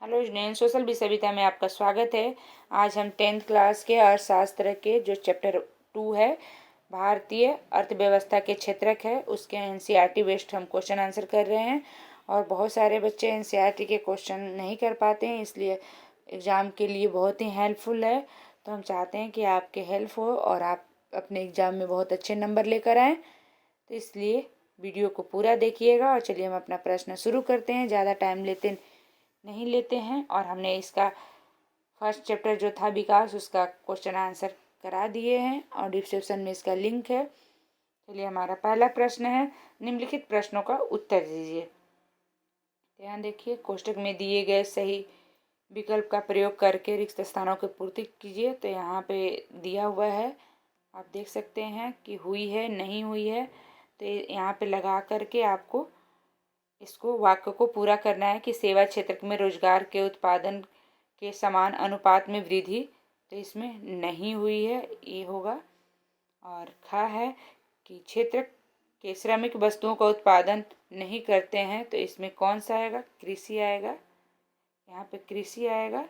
Hello student, social भी सविता में आपका स्वागत है। आज हम 10th क्लास के अर्थशास्त्र के जो चैप्टर 2 है, भारतीय अर्थव्यवस्था के क्षेत्रक है, उसके एनसीईआरटी बेस्ड हम क्वेश्चन आंसर कर रहे हैं। और बहुत सारे बच्चे एनसीईआरटी के क्वेश्चन नहीं कर पाते हैं, इसलिए एग्ज़ाम के लिए बहुत ही हेल्पफुल है। तो हम चाहते हैं कि आपके हेल्प हो और आप अपने एग्ज़ाम में बहुत अच्छे नंबर लेकर आएँ। तो इसलिए वीडियो को पूरा देखिएगा। और चलिए हम अपना प्रश्न शुरू करते हैं, ज़्यादा टाइम नहीं लेते हैं। और हमने इसका फर्स्ट चैप्टर जो था विकास, उसका क्वेश्चन आंसर करा दिए हैं और डिस्क्रिप्शन में इसका लिंक है। चलिए हमारा पहला प्रश्न है, निम्नलिखित प्रश्नों का उत्तर दीजिए। ध्यान देखिए, कोष्टक में दिए गए सही विकल्प का प्रयोग करके रिक्त स्थानों की पूर्ति कीजिए। तो यहाँ पे दिया हुआ है, आप देख सकते हैं कि हुई है, नहीं हुई है। तो यहाँ पे लगा करके आपको इसको वाक्य को पूरा करना है कि सेवा क्षेत्र में रोजगार के उत्पादन के समान अनुपात में वृद्धि, तो इसमें नहीं हुई है, ये होगा। और खा है कि क्षेत्र के श्रमिक वस्तुओं का उत्पादन नहीं करते हैं, तो इसमें कौन सा आएगा? कृषि आएगा, यहाँ पे कृषि आएगा।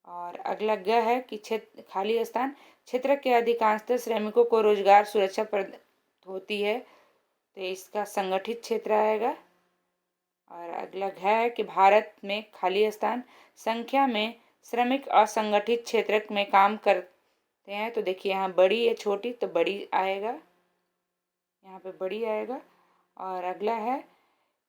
और अगला ग है कि क्षेत्र खाली स्थान, क्षेत्र के अधिकांशतः श्रमिकों को रोजगार सुरक्षा प्रदान होती है, तो इसका संगठित क्षेत्र आएगा। और अगला है कि भारत में खाली स्थान संख्या में श्रमिक असंगठित क्षेत्र में काम करते हैं, तो देखिए यहाँ बड़ी या छोटी, तो बड़ी आएगा, यहाँ पे बड़ी आएगा। और अगला है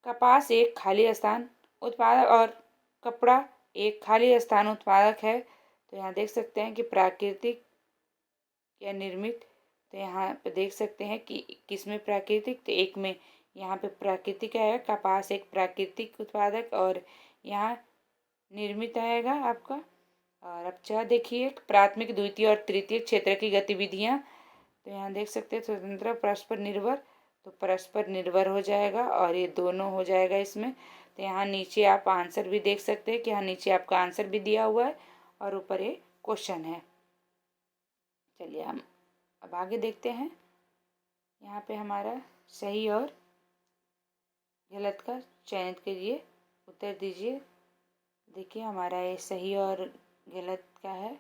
कपास एक खाली स्थान उत्पादक और कपड़ा एक खाली स्थान उत्पादक है, तो यहाँ देख सकते हैं कि प्राकृतिक या निर्मित। तो यहाँ पे देख सकते हैं कि किसमें प्राकृतिक, तो एक में यहाँ पे प्राकृतिक आएगा, कपास एक प्राकृतिक उत्पादक, और यहाँ निर्मित आएगा आपका। और अब चाह देखिए प्राथमिक द्वितीय और तृतीय क्षेत्र की गतिविधियाँ, तो यहाँ देख सकते हैं स्वतंत्र परस्पर निर्भर, तो परस्पर निर्भर हो जाएगा और ये दोनों हो जाएगा इसमें। तो यहाँ नीचे आप आंसर भी देख सकते हैं कि यहाँ नीचे आपका आंसर भी दिया हुआ है और ऊपर ये क्वेश्चन है। चलिए हम अब आगे देखते हैं। यहाँ पे हमारा सही और गलत का चयन कीजिए, उत्तर दीजिए। देखिए हमारा ये सही और गलत का है।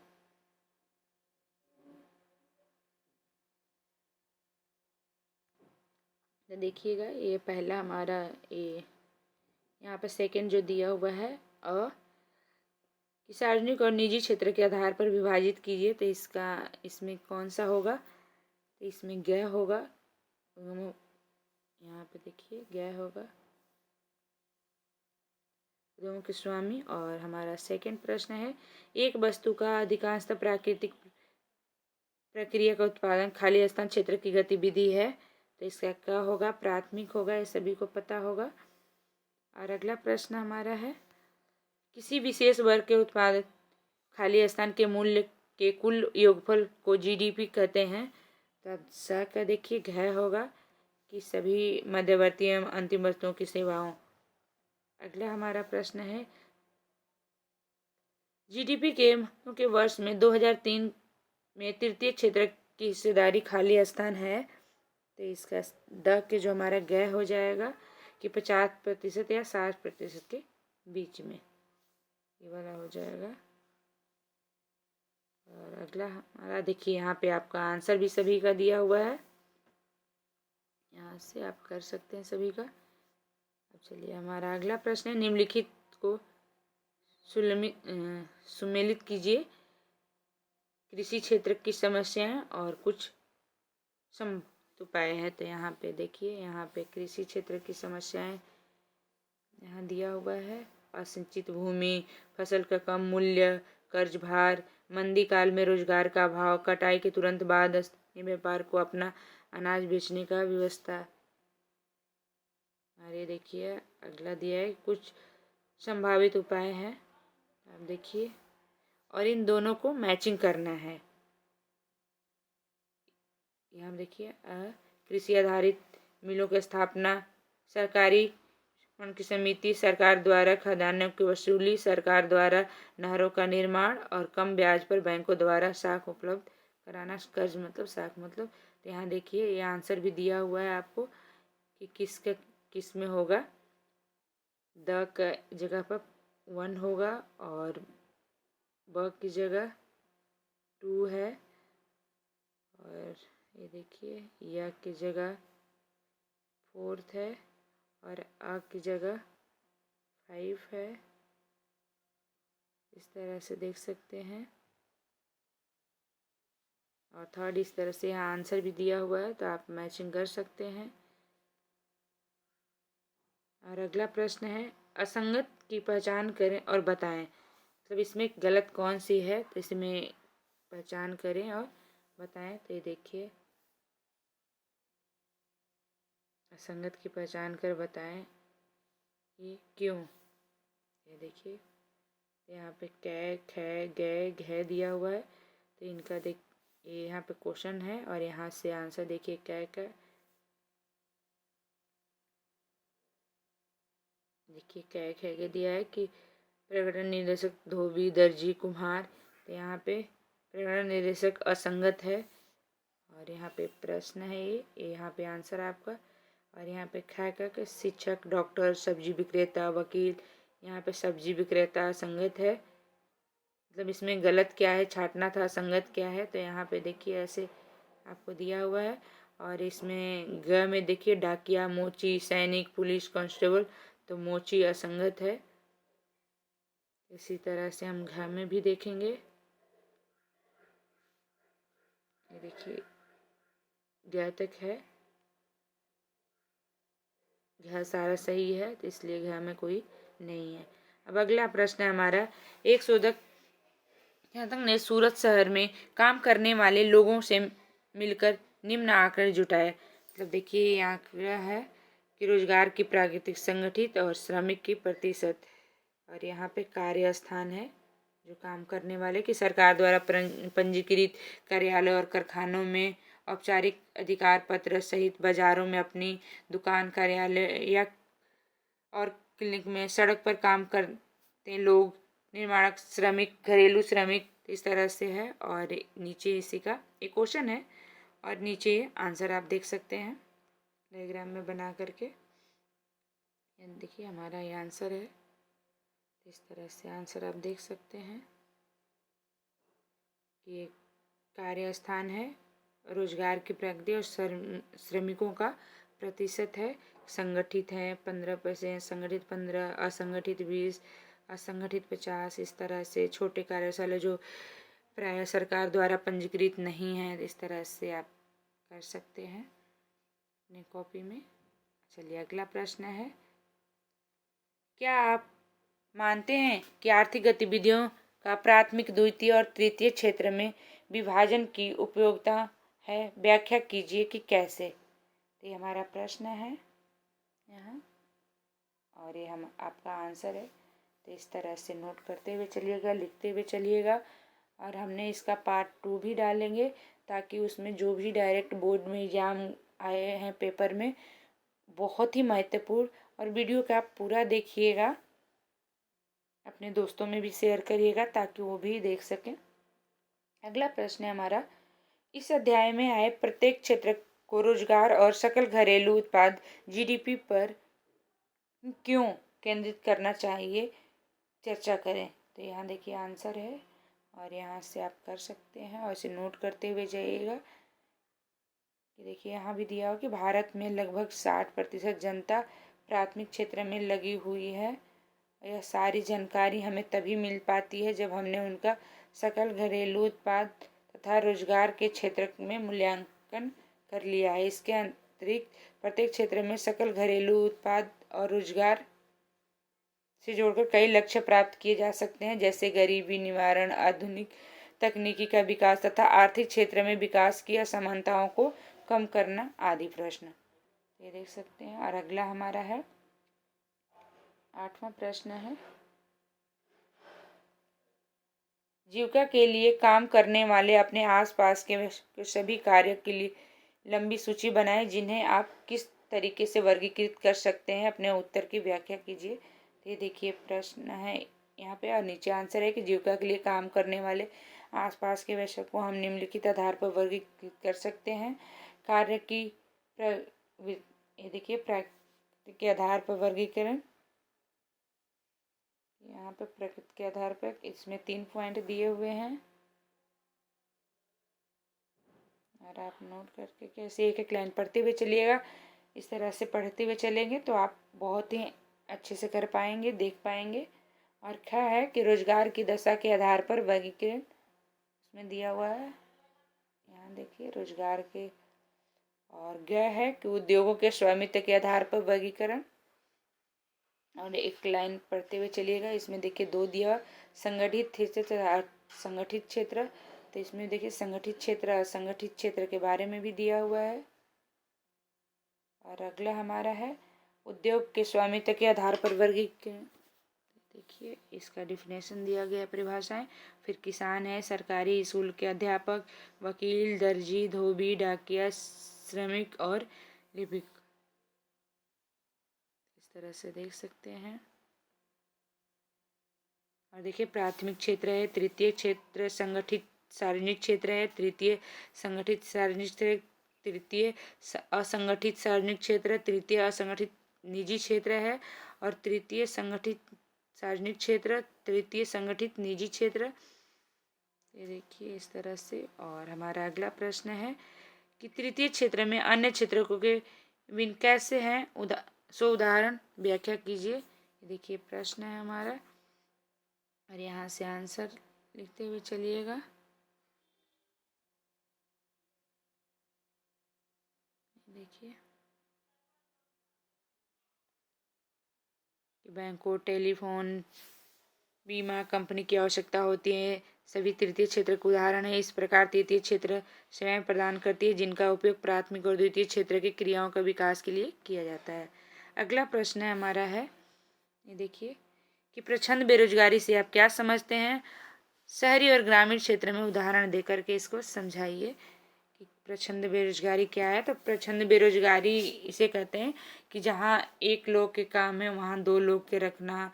तो देखिएगा ये पहला हमारा, ये यहाँ पे सेकंड जो दिया हुआ है कि सार्वजनिक और निजी क्षेत्र के आधार पर विभाजित कीजिए, तो इसका इसमें कौन सा होगा? तो इसमें ग होगा, यहाँ पे देखिए ग होगा, के स्वामी। और हमारा सेकंड प्रश्न है, एक वस्तु का अधिकांशतः प्राकृतिक प्रक्रिया का उत्पादन खाली स्थान क्षेत्र की गतिविधि है, तो इसका क्या होगा? प्राथमिक होगा, ये सभी को पता होगा। और अगला प्रश्न हमारा है, किसी विशेष वर्ग के उत्पादक खाली स्थान के मूल्य के कुल योगफल को जीडीपी कहते हैं, तो अब सा का देखिए घ होगा कि सभी मध्यवर्ती एवं अंतिम वस्तुओं की सेवाओं। अगला हमारा प्रश्न है, जीडीपी के वर्ष में 2003 में तृतीय क्षेत्र की हिस्सेदारी खाली स्थान है, तो इसका द के जो हमारा ग हो जाएगा कि 50% या 60% के बीच में, ये वाला हो जाएगा। और अगला हमारा देखिए यहाँ पे आपका आंसर भी सभी का दिया हुआ है, यहाँ से आप कर सकते हैं सभी का। अब चलिए हमारा अगला प्रश्न है, निम्नलिखित को सुमेलित कीजिए, कृषि क्षेत्र की समस्याएं और कुछ उपाय है। तो यहाँ पे देखिए, यहाँ पे कृषि क्षेत्र की समस्याएं यहाँ दिया हुआ है, असिंचित भूमि, फसल का कम मूल्य, कर्ज भार, मंदी काल में रोजगार का अभाव, कटाई के तुरंत बाद स्थानीय व्यापार को अपना अनाज बेचने का व्यवस्था। अरे देखिए अगला दिया है, कुछ संभावित उपाय है, आप देखिए, और इन दोनों को मैचिंग करना है। यहाँ देखिए कृषि आधारित मिलों की स्थापना, सरकारी उनकी समिति, सरकार द्वारा खदानों की वसूली, सरकार द्वारा नहरों का निर्माण और कम ब्याज पर बैंकों द्वारा साख उपलब्ध कराना। कर्ज मतलब साख मतलब, तो यहाँ देखिए ये आंसर भी दिया हुआ है आपको कि किस में होगा। द का जगह पर 1 होगा और ब की जगह 2 है और ये देखिए या की जगह 4th है और आ की जगह 5 है। इस तरह से देख सकते हैं और थर्ड इस तरह से यहाँ आंसर भी दिया हुआ है, तो आप मैचिंग कर सकते हैं। और अगला प्रश्न है, असंगत की पहचान करें और बताएं। मतलब इसमें गलत कौन सी है, तो इसमें पहचान करें और बताएं। तो ये देखिए, असंगत की पहचान कर बताएं ये क्यों। ये देखिए यहाँ पे कै खे गे घे दिया हुआ है, तो इनका ये यहाँ पे क्वेश्चन है और यहाँ से आंसर देखिए कै का। देखिए कै खे के दिया है कि प्रकटन निर्देशक धोबी दर्जी कुम्हार, तो यहाँ पे प्रकटन निर्देशक असंगत है और यहाँ पे प्रश्न है ये यहाँ पे आंसर आपका। और यहाँ पे खा का शिक्षक डॉक्टर सब्जी विक्रेता वकील, यहाँ पे सब्जी विक्रेता असंगत है। मतलब इसमें गलत क्या है छांटना था, असंगत क्या है, तो यहाँ पे देखिए ऐसे आपको दिया हुआ है। और इसमें ग में देखिए डाकिया मोची सैनिक पुलिस कांस्टेबल, तो मोची असंगत है। इसी तरह से हम घ में भी देखेंगे। ये देखिए ग तक है, घ सारा सही है, तो इसलिए घ में कोई नहीं है। अब अगला प्रश्न है हमारा, एक शोधक ने सूरत शहर में काम करने वाले लोगों से मिलकर निम्न आंकड़े जुटाए। मतलब देखिए ये आंकड़ा है कि रोजगार की प्राकृतिक संगठित और श्रमिक की प्रतिशत, और यहाँ पे कार्य स्थान है जो काम करने वाले की सरकार द्वारा पंजीकृत कार्यालय और कारखानों में औपचारिक अधिकार पत्र सहित बाजारों में अपनी दुकान कार्यालय या और क्लिनिक में सड़क पर काम करते लोग, निर्माण श्रमिक घरेलू श्रमिक, इस तरह से है। और नीचे इसी का एक क्वेश्चन है और नीचे आंसर आप देख सकते हैं डायग्राम में बना करके। देखिए हमारा ये आंसर है, इस तरह से आंसर आप देख सकते हैं कि कार्य स्थान है, रोजगार की प्रगति और श्रमिकों का प्रतिशत है। संगठित है 15%, संगठित 15, असंगठित 20, असंगठित 50। इस तरह से छोटे कार्यशाला जो प्राय सरकार द्वारा पंजीकृत नहीं है, इस तरह से आप कर सकते हैं अपने कॉपी में। चलिए अगला प्रश्न है, क्या आप मानते हैं कि आर्थिक गतिविधियों का प्राथमिक द्वितीय और तृतीय क्षेत्र में विभाजन की उपयोगिता है, व्याख्या कीजिए कि कैसे। तो ये हमारा प्रश्न है यहाँ और ये हम आपका आंसर है। तो इस तरह से नोट करते हुए चलिएगा, लिखते हुए चलिएगा। और हमने इसका पार्ट 2 भी डालेंगे ताकि उसमें जो भी डायरेक्ट बोर्ड में एग्जाम आए हैं पेपर में, बहुत ही महत्वपूर्ण, और वीडियो का आप पूरा देखिएगा, अपने दोस्तों में भी शेयर करिएगा ताकि वो भी देख सकें। अगला प्रश्न है हमारा, इस अध्याय में आए प्रत्येक क्षेत्र को रोजगार और सकल घरेलू उत्पाद जीडीपी पर क्यों केंद्रित करना चाहिए, चर्चा करें। तो यहाँ देखिए आंसर है और यहाँ से आप कर सकते हैं और इसे नोट करते हुए जाइएगा कि देखिए यहाँ भी दिया हो कि भारत में लगभग 60% जनता प्राथमिक क्षेत्र में लगी हुई है। यह सारी जानकारी हमें तभी मिल पाती है जब हमने उनका सकल घरेलू उत्पाद तथा रोजगार के क्षेत्र में मूल्यांकन कर लिया है। इसके अतिरिक्त प्रत्येक क्षेत्र में सकल घरेलू उत्पाद और रोजगार से जोड़कर कई लक्ष्य प्राप्त किए जा सकते हैं, जैसे गरीबी निवारण, आधुनिक तकनीकी का विकास तथा आर्थिक क्षेत्र में विकास की असमानताओं को कम करना आदि प्रश्न ये देख सकते हैं। और अगला हमारा है 8वां प्रश्न है, जीविका के लिए काम करने वाले अपने आसपास के सभी कार्य के लिए लंबी सूची बनाएं जिन्हें आप किस तरीके से वर्गीकृत कर सकते हैं, अपने उत्तर की व्याख्या कीजिए। तो ये देखिए प्रश्न है यहाँ पे और नीचे आंसर है कि जीविका के लिए काम करने वाले आसपास के विषय को हम निम्नलिखित आधार पर वर्गीकृत कर सकते हैं। कार्य की ये देखिए प्रकृति के आधार पर वर्गीकरण, यहाँ पे प्रकृति के आधार पर इसमें 3 पॉइंट दिए हुए हैं और आप नोट करके कैसे एक एक लाइन पढ़ते हुए चलिएगा। इस तरह से पढ़ते हुए चलेंगे तो आप बहुत ही अच्छे से कर पाएंगे, देख पाएंगे। और ख है कि रोजगार की दशा के आधार पर वर्गीकरण इसमें दिया हुआ है, यहाँ देखिए रोजगार के। और ग है कि उद्योगों के स्वामित्व के आधार पर वर्गीकरण। और एक लाइन पढ़ते हुए चलिएगा, इसमें देखिए 2 दिया, संगठित क्षेत्र, संगठित क्षेत्र। तो इसमें देखिए संगठित क्षेत्र, असंगठित क्षेत्र के बारे में भी दिया हुआ है। और अगला हमारा है उद्योग के स्वामित्व के आधार पर वर्गीकरण। देखिए इसका डिफिनेशन दिया गया, परिभाषाएं। फिर किसान है, सरकारी स्कूल के अध्यापक, वकील, दर्जी, धोबी, डाकिया, श्रमिक और लिपिक। इस तरह से देख सकते हैं। और देखिए प्राथमिक क्षेत्र है, तृतीय क्षेत्र संगठित सार्वजनिक क्षेत्र है, तृतीय संगठित सार्वजनिक क्षेत्र, तृतीय असंगठित सार्वजनिक क्षेत्र, तृतीय असंगठित निजी क्षेत्र है, और तृतीय संगठित सार्वजनिक क्षेत्र, तृतीय संगठित निजी क्षेत्र। ये देखिए इस तरह से। और हमारा अगला प्रश्न है कि तृतीय क्षेत्र में अन्य क्षेत्रों के विन कैसे हैं, उदाहरण व्याख्या कीजिए। देखिए प्रश्न है हमारा और यहाँ से आंसर लिखते हुए चलिएगा। देखिए बैंकों, टेलीफोन, बीमा कंपनी की आवश्यकता होती है, सभी तृतीय क्षेत्र के उदाहरण है। इस प्रकार तृतीय क्षेत्र सेवाएं प्रदान करती है जिनका उपयोग प्राथमिक और द्वितीय क्षेत्र की क्रियाओं का विकास के लिए किया जाता है। अगला प्रश्न है हमारा है, ये देखिए कि प्रच्छन्न बेरोजगारी से आप क्या समझते हैं। शहरी और ग्रामीण क्षेत्र में उदाहरण देकर के इसको समझाइए कि प्रच्छन्न बेरोजगारी क्या है। तो प्रच्छन्न बेरोजगारी इसे कहते हैं कि जहाँ एक लोग के काम है वहाँ 2 लोग के रखना।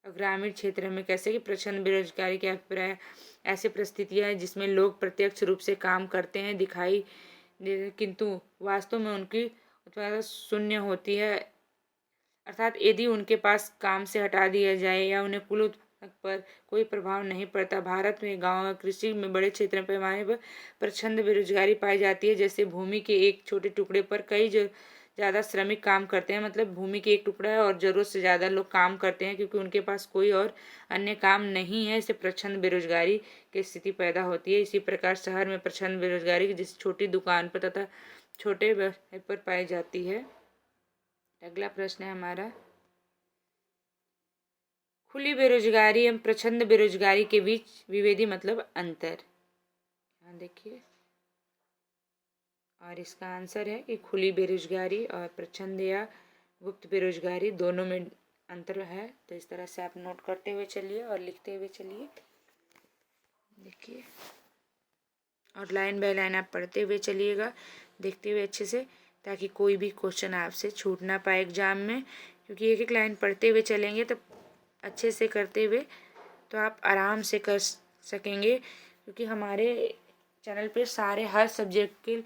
ग्रामीण क्षेत्र में कैसे कि प्रच्छन्न बेरोजगारी के अभिप्राय ऐसी परिस्थितियाँ हैं जिसमें लोग प्रत्यक्ष रूप से काम करते हैं दिखाई किंतु वास्तव में उनकी उत्पादकता शून्य होती है। अर्थात यदि उनके पास काम से हटा दिया जाए या उन्हें कुल उत्पादन पर कोई प्रभाव नहीं पड़ता। भारत में गांव और कृषि में बड़े क्षेत्र पैमाने पर प्रच्छन्न बेरोजगारी पाई जाती है। जैसे भूमि के एक छोटे टुकड़े पर कई ज़्यादा श्रमिक काम करते हैं, मतलब भूमि की एक टुकड़ा है और ज़रूरत से ज़्यादा लोग काम करते हैं क्योंकि उनके पास कोई और अन्य काम नहीं है। इससे प्रच्छन्न बेरोजगारी की स्थिति पैदा होती है। इसी प्रकार शहर में प्रच्छन्न बेरोजगारी जिस छोटी दुकान पर तथा छोटे व्यवसाय पर पाई जाती है। अगला प्रश्न है हमारा, खुली बेरोजगारी एवं प्रच्छन्न बेरोजगारी के बीच विभेदी मतलब अंतर। यहाँ देखिए और इसका आंसर है कि खुली बेरोजगारी और प्रच्छन्न या गुप्त बेरोजगारी दोनों में अंतर है। तो इस तरह से आप नोट करते हुए चलिए और लिखते हुए चलिए। देखिए और लाइन बाय लाइन आप पढ़ते हुए चलिएगा, देखते हुए अच्छे से, ताकि कोई भी क्वेश्चन आपसे छूट ना पाए एग्जाम में। क्योंकि एक एक लाइन पढ़ते हुए चलेंगे तो अच्छे से करते हुए तो आप आराम से कर सकेंगे। क्योंकि हमारे चैनल पे सारे हर सब्जेक्ट के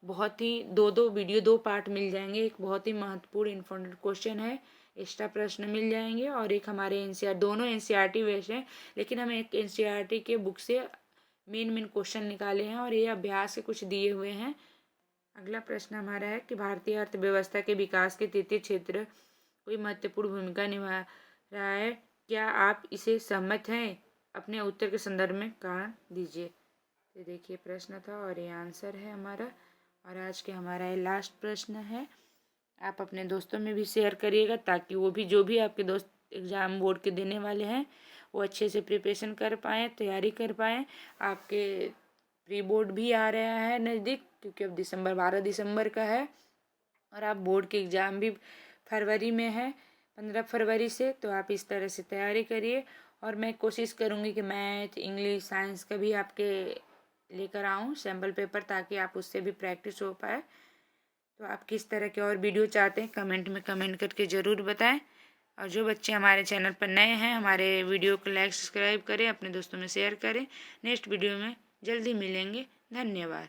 बहुत ही 2-2 वीडियो 2 पार्ट मिल जाएंगे। एक बहुत ही महत्वपूर्ण इम्पोर्टेंट क्वेश्चन है, एक्स्ट्रा प्रश्न मिल जाएंगे, और एक हमारे एनसीईआर, दोनों एनसीईआरटी बेस्ड हैं लेकिन हम एक एनसीईआरटी के बुक से मेन क्वेश्चन निकाले हैं और ये अभ्यास के कुछ दिए हुए हैं। अगला प्रश्न हमारा है कि भारतीय अर्थव्यवस्था के विकास के तृतीय क्षेत्र कोई महत्वपूर्ण भूमिका निभा रहा है, क्या आप इसे सहमत हैं? अपने उत्तर के संदर्भ में कारण दीजिए। तो देखिए प्रश्न था और ये आंसर है हमारा। और आज के हमारा ये लास्ट प्रश्न है। आप अपने दोस्तों में भी शेयर करिएगा ताकि वो भी, जो भी आपके दोस्त एग्ज़ाम बोर्ड के देने वाले हैं, वो अच्छे से प्रिपरेशन कर पाएँ, तैयारी कर पाएँ। आपके प्री बोर्ड भी आ रहा है नज़दीक, क्योंकि अब 12 दिसंबर का है और आप बोर्ड के एग्ज़ाम भी फरवरी में है, 15 फरवरी से। तो आप इस तरह से तैयारी करिए और मैं कोशिश करूँगी कि मैथ, इंग्लिश, साइंस का भी आपके लेकर आऊँ सैम्पल पेपर, ताकि आप उससे भी प्रैक्टिस हो पाए। तो आप किस तरह के और वीडियो चाहते हैं कमेंट में कमेंट करके ज़रूर बताएं। और जो बच्चे हमारे चैनल पर नए हैं, हमारे वीडियो को लाइक सब्सक्राइब करें, अपने दोस्तों में शेयर करें। नेक्स्ट वीडियो में जल्दी मिलेंगे। धन्यवाद।